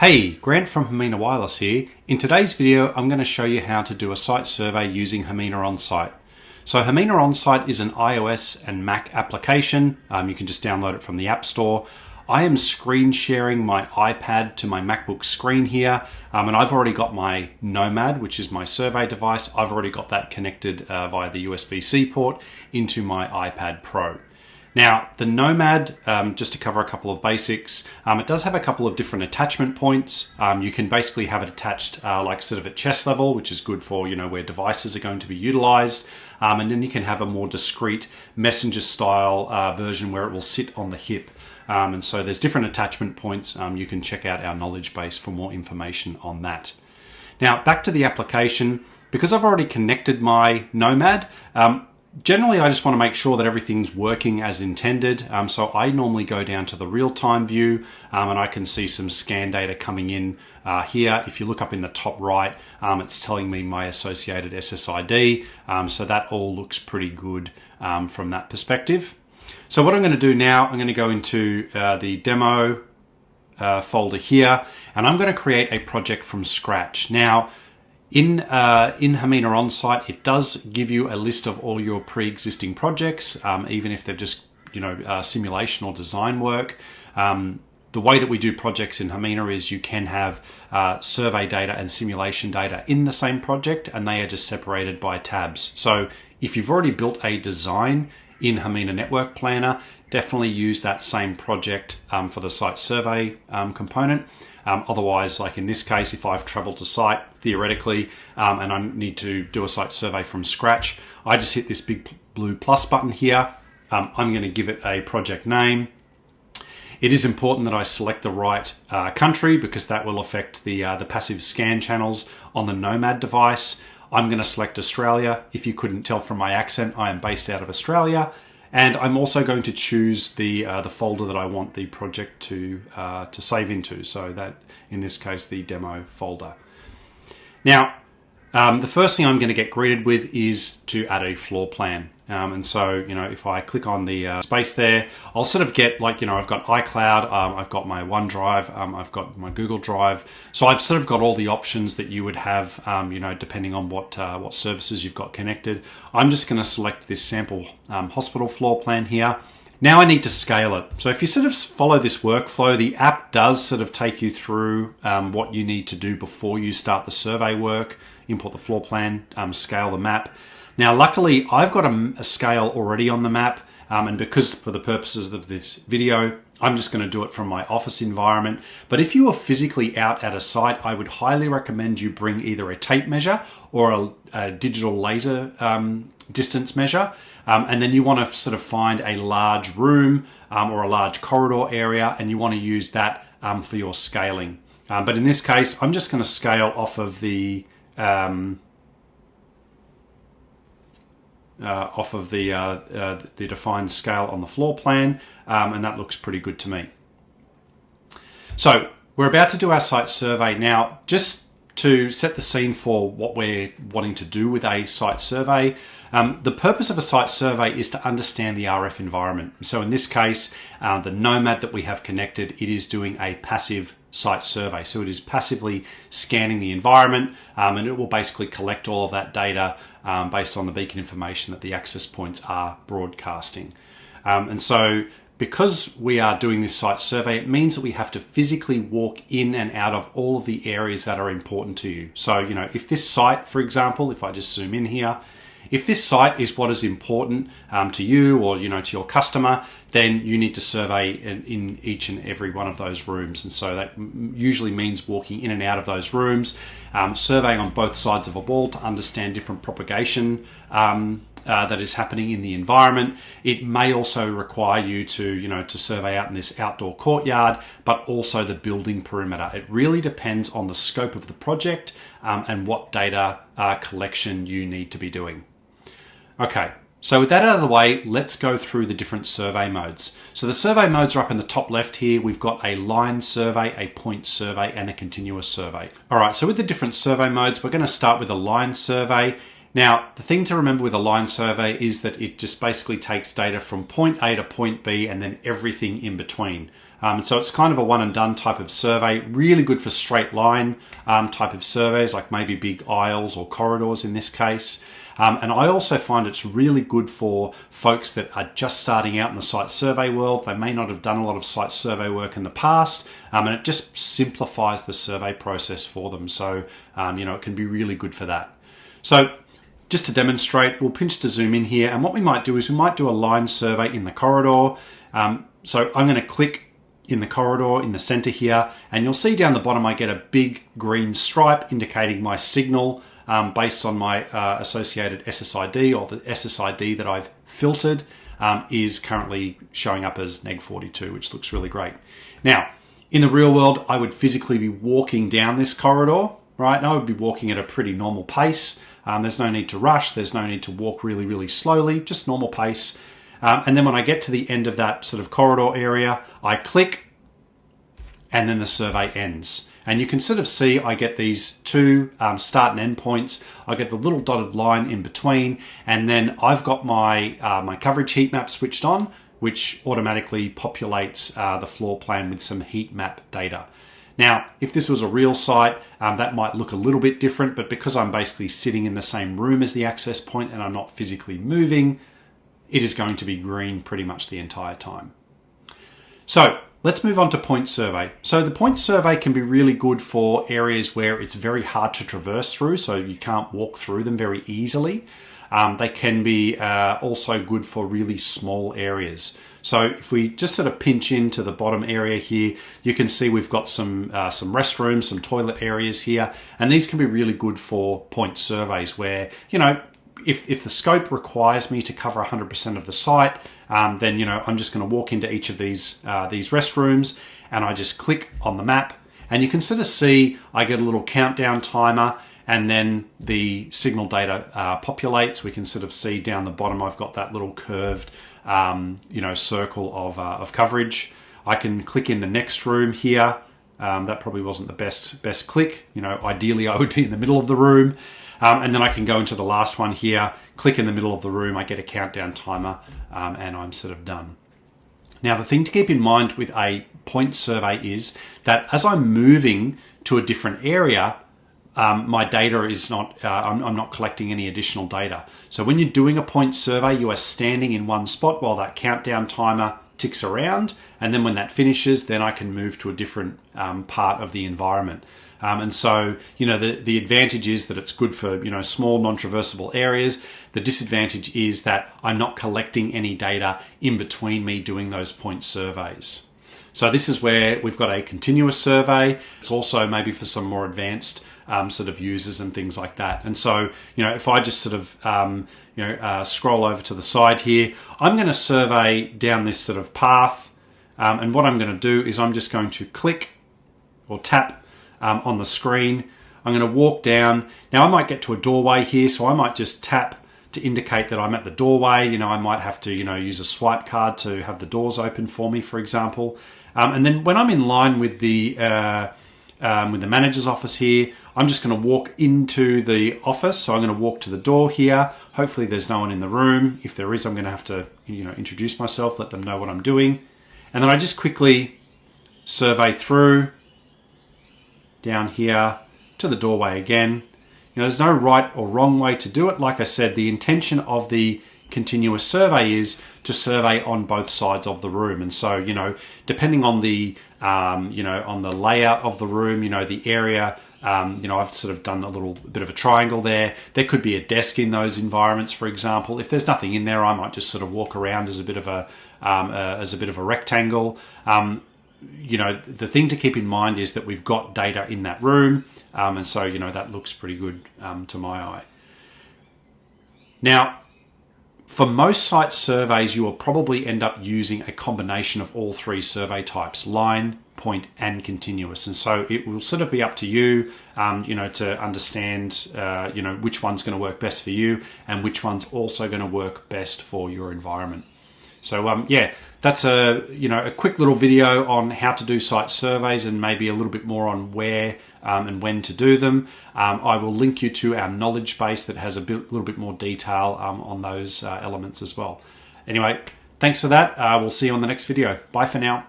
Hey, Grant from Hamina Wireless here. In today's video, I'm going to show you how to do a site survey using Hamina Onsite. So Hamina Onsite is an iOS and Mac application. You can just download it from the App Store. I am screen sharing my iPad to my MacBook screen here, and I've already got my Nomad, which is my survey device. I've already got that connected via the USB-C port into my iPad Pro. Now, the Nomad, just to cover a couple of basics, it does have a couple of different attachment points. You can basically have it attached like sort of at chest level, which is good for, where devices are going to be utilized. And then you can have a more discrete messenger style version where it will sit on the hip. And so there's different attachment points. You can check out our knowledge base for more information on that. Now, back to the application. Because I've already connected my Nomad, generally, I just want to make sure that everything's working as intended. So I normally go down to the real-time view and I can see some scan data coming in here. If you look up in the top right, it's telling me my associated SSID. So that all looks pretty good from that perspective. So what I'm going to do now, I'm going to go into the demo folder here, and I'm going to create a project from scratch. Now, in Hamina Onsite, it does give you a list of all your pre-existing projects, even if they're just simulation or design work. The way that we do projects in Hamina is you can have survey data and simulation data in the same project, and they are just separated by tabs. So if you've already built a design in Hamina Network Planner, definitely use that same project for the site survey component. Otherwise, like in this case, if I've traveled to site theoretically and I need to do a site survey from scratch, I just hit this big blue plus button here. I'm going to give it a project name. It is important that I select the right country because that will affect the passive scan channels on the Nomad device. I'm going to select Australia. If you couldn't tell from my accent, I am based out of Australia. And I'm also going to choose the folder that I want the project to save into. So that, in this case, the demo folder. Now, the first thing I'm going to get greeted with is to add a floor plan. And so, if I click on the space there, I'll sort of get like, I've got iCloud, I've got my OneDrive, I've got my Google Drive. So I've sort of got all the options that you would have, depending on what services you've got connected. I'm just going to select this sample hospital floor plan here. Now I need to scale it. So if you sort of follow this workflow, the app does sort of take you through what you need to do before you start the survey work, import the floor plan, scale the map. Now, luckily, I've got a scale already on the map, and because for the purposes of this video, I'm just going to do it from my office environment. But if you are physically out at a site, I would highly recommend you bring either a tape measure or a digital laser distance measure. And then you want to sort of find a large room or a large corridor area, and you want to use that for your scaling. But in this case, I'm just going to scale off of the defined scale on the floor plan, and that looks pretty good to me. So we're about to do our site survey now. Just to set the scene for what we're wanting to do with a site survey, the purpose of a site survey is to understand the RF environment. So in this case, the Nomad that we have connected, it is doing a passive site survey. So it is passively scanning the environment, and it will basically collect all of that data based on the beacon information that the access points are broadcasting. And so because we are doing this site survey, it means that we have to physically walk in and out of all of the areas that are important to you. So, if this site, for example, if I just zoom in here, if this site is what is important to you or to your customer, then you need to survey in each and every one of those rooms. And so that usually means walking in and out of those rooms, surveying on both sides of a wall to understand different propagation that is happening in the environment. It may also require you to survey out in this outdoor courtyard, but also the building perimeter. It really depends on the scope of the project and what data collection you need to be doing. Okay, so with that out of the way, let's go through the different survey modes. So the survey modes are up in the top left here. We've got a line survey, a point survey, and a continuous survey. All right, so with the different survey modes, we're going to start with a line survey. Now, the thing to remember with a line survey is that it just basically takes data from point A to point B and then everything in between. So it's kind of a one and done type of survey, really good for straight line type of surveys, like maybe big aisles or corridors in this case. And I also find it's really good for folks that are just starting out in the site survey world. They may not have done a lot of site survey work in the past, and it just simplifies the survey process for them. So, it can be really good for that. So, just to demonstrate, we'll pinch to zoom in here, and what we might do is we might do a line survey in the corridor. So I'm going to click in the corridor in the center here, and you'll see down the bottom I get a big green stripe indicating my signal based on my associated SSID, or the SSID that I've filtered is currently showing up as neg42, which looks really great. Now, in the real world, I would physically be walking down this corridor, right? And I would be walking at a pretty normal pace. There's no need to rush. There's no need to walk really, really slowly, just normal pace. And then when I get to the end of that sort of corridor area, I click and then the survey ends. And you can sort of see I get these two start and end points. I get the little dotted line in between, and then I've got my, my coverage heat map switched on, which automatically populates the floor plan with some heat map data. Now, if this was a real site, that might look a little bit different, but because I'm basically sitting in the same room as the access point and I'm not physically moving, it is going to be green pretty much the entire time. So let's move on to point survey. So the point survey can be really good for areas where it's very hard to traverse through, so you can't walk through them very easily. They can be also good for really small areas. So if we just sort of pinch into the bottom area here, you can see we've got some restrooms, some toilet areas here, and these can be really good for point surveys where, if the scope requires me to cover 100% of the site, then, I'm just going to walk into each of these restrooms and I just click on the map, and you can sort of see I get a little countdown timer, and then the signal data populates. We can sort of see down the bottom I've got that little curved circle of coverage. I can click in the next room here. That probably wasn't the best click. Ideally I would be in the middle of the room. And then I can go into the last one here, click in the middle of the room, I get a countdown timer, and I'm sort of done. Now, the thing to keep in mind with a point survey is that as I'm moving to a different area, my data is not, I'm not collecting any additional data. So when you're doing a point survey, you are standing in one spot while that countdown timer ticks around. And then when that finishes, then I can move to a different part of the environment. And so, the advantage is that it's good for, small non-traversable areas. The disadvantage is that I'm not collecting any data in between me doing those point surveys. So this is where we've got a continuous survey. It's also maybe for some more advanced sort of users and things like that. And so, if I just sort of, scroll over to the side here, I'm going to survey down this sort of path. And what I'm going to do is I'm just going to click or tap on the screen. I'm going to walk down. Now I might get to a doorway here, so I might just tap to indicate that I'm at the doorway. I might have to, use a swipe card to have the doors open for me, for example. And then when I'm in line with the manager's office here, I'm just going to walk into the office. So I'm going to walk to the door here. Hopefully there's no one in the room. If there is, I'm going to have to, introduce myself, let them know what I'm doing. And then I just quickly survey through down here to the doorway again. There's no right or wrong way to do it. Like I said, the intention of the continuous survey is to survey on both sides of the room. And so, depending on the, on the layout of the room, the area, I've sort of done a little bit of a triangle there. There could be a desk in those environments, for example. If there's nothing in there, I might just sort of walk around as a bit of a rectangle. The thing to keep in mind is that we've got data in that room, and so that looks pretty good to my eye. Now, for most site surveys, you will probably end up using a combination of all three survey types: line, point, and continuous. And so it will sort of be up to you, to understand, which one's going to work best for you and which one's also going to work best for your environment. So yeah, that's a quick little video on how to do site surveys and maybe a little bit more on where and when to do them. I will link you to our knowledge base that has a little bit more detail on those elements as well. Anyway, thanks for that. We'll see you on the next video. Bye for now.